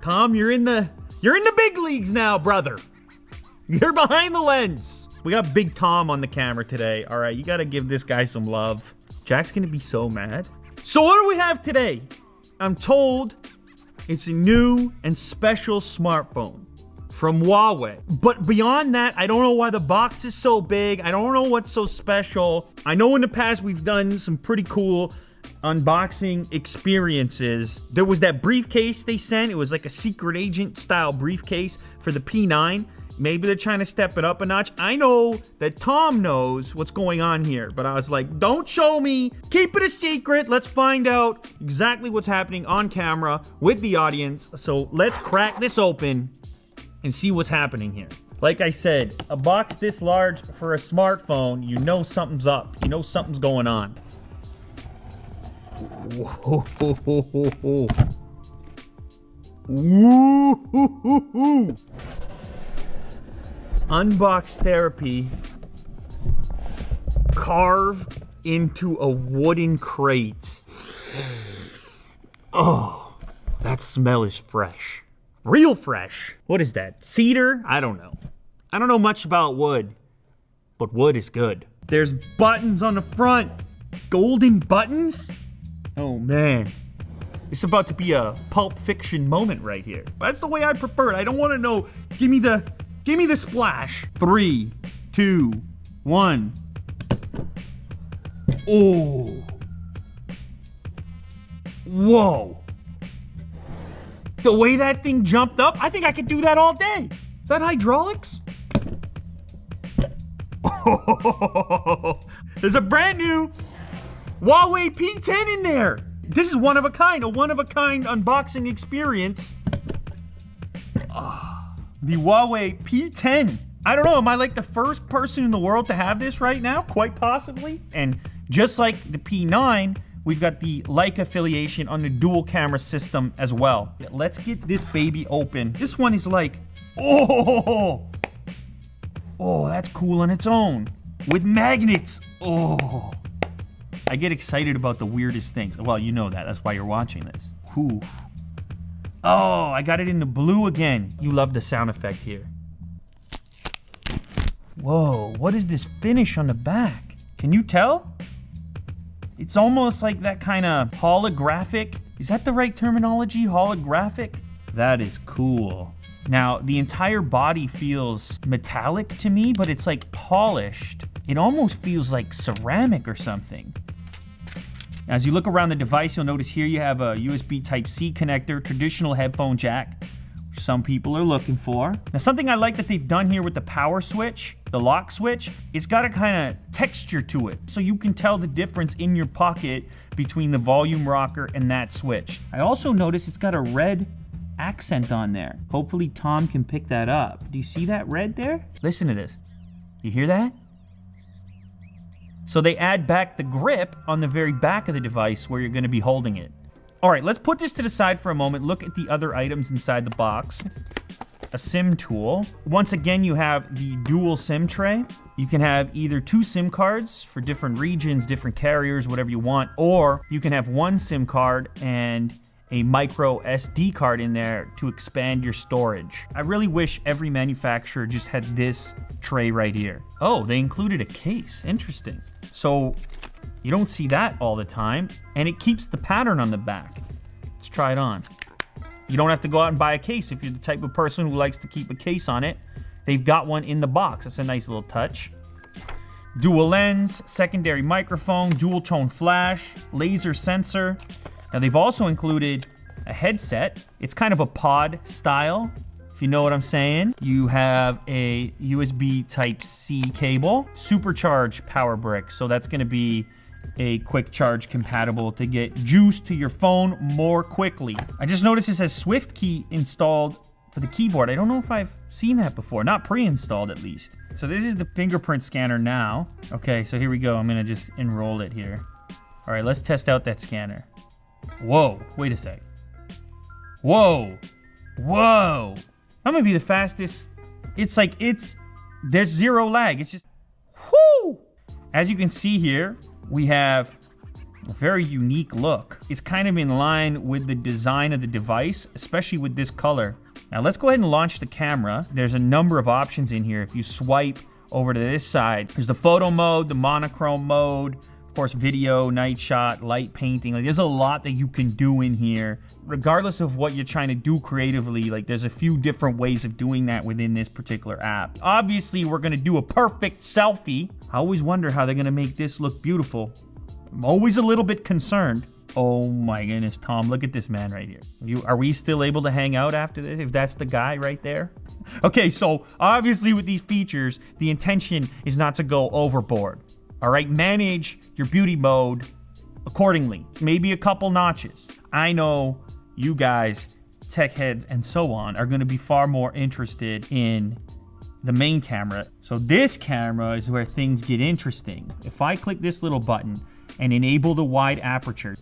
Tom, you're in the big leagues now, brother. You're behind the lens. We got Big Tom on the camera today. All right, you got to give this guy some love. Jack's going to be so mad. So what do we have today? I'm told it's a new and special smartphone from Huawei. But beyond that, I don't know why the box is so big. I don't know what's so special. I know in the past we've done some pretty cool unboxing experiences. There was that briefcase they sent. It was like a secret agent style briefcase for the P9. Maybe they're trying to step it up a notch. I know that Tom knows what's going on here, but I was like, don't show me. Keep it a secret. Let's find out exactly what's happening on camera with the audience. So let's crack this open and see what's happening here. Like I said, a box this large for a smartphone, you know something's up. You know something's going on. Whoa. Woo. Unbox therapy. Carve into a wooden crate. Oh, that smell is fresh. Real fresh. What is that? Cedar? I don't know. I don't know much about wood, but wood is good. There's buttons on the front. Golden buttons? Oh man. It's about to be a Pulp Fiction moment right here. That's the way I prefer it. I don't want to know. Give me the splash. 3, 2, 1. Oh. Whoa. The way that thing jumped up, I think I could do that all day. Is that hydraulics? Oh, there's a brand new Huawei P10 in there. This is one of a kind unboxing experience. The Huawei P10. I don't know, am I like the first person in the world to have this right now? Quite possibly. And just like the P9, we've got the Leica affiliation on the dual camera system as well. Let's get this baby open. This one is like, oh, that's cool on its own. With magnets, oh. I get excited about the weirdest things. Well, you know that, that's why you're watching this. Whew. Oh, I got it in the blue again. You love the sound effect here. Whoa, what is this finish on the back? Can you tell? It's almost like that kind of holographic. Is that the right terminology? Holographic? That is cool. Now, the entire body feels metallic to me, but it's like polished. It almost feels like ceramic or something. As you look around the device, you'll notice here you have a USB Type-C connector, traditional headphone jack, which some people are looking for. Now, something I like that they've done here with the power switch, the lock switch, it's got a kind of texture to it, so you can tell the difference in your pocket between the volume rocker and that switch. I also notice it's got a red accent on there. Hopefully Tom can pick that up. Do you see that red there? Listen to this. You hear that? So they add back the grip on the very back of the device where you're going to be holding it. All right, let's put this to the side for a moment. Look at the other items inside the box. A SIM tool. Once again, you have the dual SIM tray. You can have either 2 SIM cards for different regions, different carriers, whatever you want, or you can have 1 SIM card and a micro SD card in there to expand your storage. I really wish every manufacturer just had this tray right here. Oh, they included a case. Interesting. So you don't see that all the time, and it keeps the pattern on the back. Let's try it on. You don't have to go out and buy a case if you're the type of person who likes to keep a case on it. They've got one in the box. That's a nice little touch. Dual lens, secondary microphone, dual tone flash, laser sensor. Now they've also included a headset. It's kind of a pod style, if you know what I'm saying. You have a USB Type-C cable, supercharged power brick. So that's gonna be a quick charge compatible to get juice to your phone more quickly. I just noticed it says SwiftKey installed for the keyboard. I don't know if I've seen that before, not pre-installed at least. So this is the fingerprint scanner now. Okay, so here we go. I'm gonna just enroll it here. All right, let's test out that scanner. Whoa, wait a sec. Whoa, whoa. That might be the fastest. It's like, there's zero lag. It's just, whoo. As you can see here, we have A very unique look. It's kind of in line with the design of the device, especially with this color. Now let's go ahead and launch the camera. There's a number of options in here. If you swipe over to this side, there's the photo mode, the monochrome mode, of course, video, night shot, light painting. Like, there's a lot that you can do in here. Regardless of what you're trying to do creatively, like, there's a few different ways of doing that within this particular app. Obviously, we're gonna do a perfect selfie. I always wonder how they're gonna make this look beautiful. I'm always a little bit concerned. Oh my goodness, Tom, look at this man right here. Are we still able to hang out after this, if that's the guy right there? Okay, so obviously with these features, the intention is not to go overboard. All right, manage your beauty mode accordingly. Maybe a couple notches. I know you guys, tech heads and so on, are gonna be far more interested in the main camera. So this camera is where things get interesting. If I click this little button and enable the wide aperture,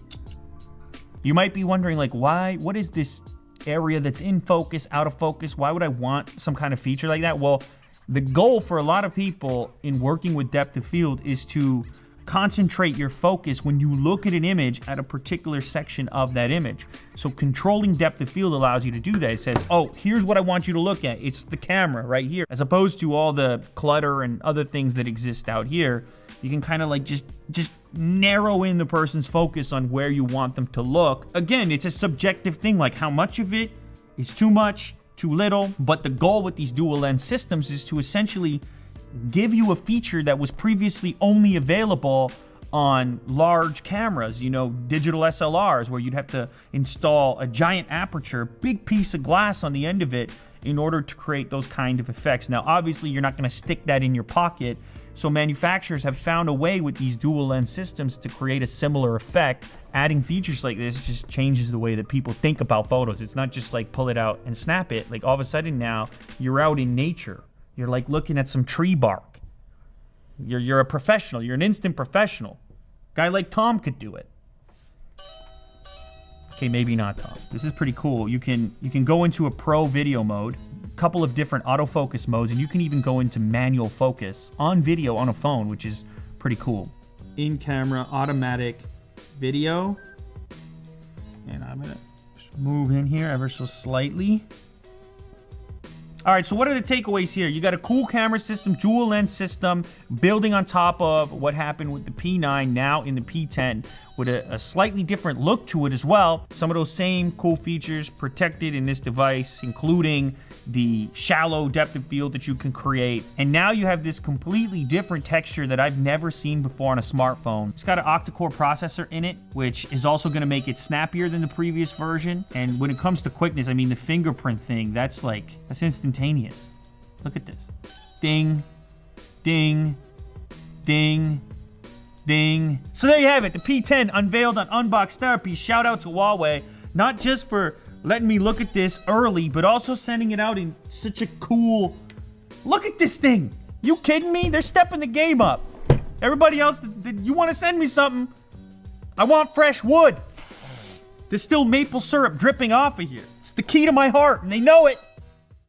you might be wondering, like, why? What is this area that's in focus, out of focus? Why would I want some kind of feature like that? Well, the goal for a lot of people in working with depth of field is to concentrate your focus when you look at an image at a particular section of that image. So controlling depth of field allows you to do that. It says, oh, here's what I want you to look at. It's the camera right here. As opposed to all the clutter and other things that exist out here, you can kind of like just narrow in the person's focus on where you want them to look. Again, it's a subjective thing, like how much of it is too much, too little. But the goal with these dual lens systems is to essentially give you a feature that was previously only available on large cameras, you know, digital SLRs, where you'd have to install a giant aperture, big piece of glass on the end of it in order to create those kind of effects. Now, obviously, you're not going to stick that in your pocket. So manufacturers have found a way with these dual lens systems to create a similar effect. Adding features like this just changes the way that people think about photos. It's not just like pull it out and snap it. Like all of a sudden now you're out in nature. You're like looking at some tree bark. You're a professional. You're an instant professional. Guy like Tom could do it. Okay, maybe not Tom. This is pretty cool. You can go into a pro video mode, couple of different autofocus modes, and you can even go into manual focus on video on a phone, which is pretty cool. In camera, automatic video. And I'm gonna move in here ever so slightly. All right, so what are the takeaways here? You got a cool camera system, dual lens system, building on top of what happened with the P9, now in the P10, with a slightly different look to it as well. Some of those same cool features protected in this device, including the shallow depth of field that you can create. And now you have this completely different texture that I've never seen before on a smartphone. It's got an octa-core processor in it, which is also gonna make it snappier than the previous version. And when it comes to quickness, I mean, the fingerprint thing, that's instantaneous. Look at this. Ding, ding, ding, ding. So there you have it, the P10 unveiled on Unbox Therapy. Shout out to Huawei, not just for letting me look at this early, but also sending it out in such a cool... Look at this thing. You kidding me? They're stepping the game up. Everybody else, you want to send me something? I want fresh wood. There's still maple syrup dripping off of here. It's the key to my heart, and they know it.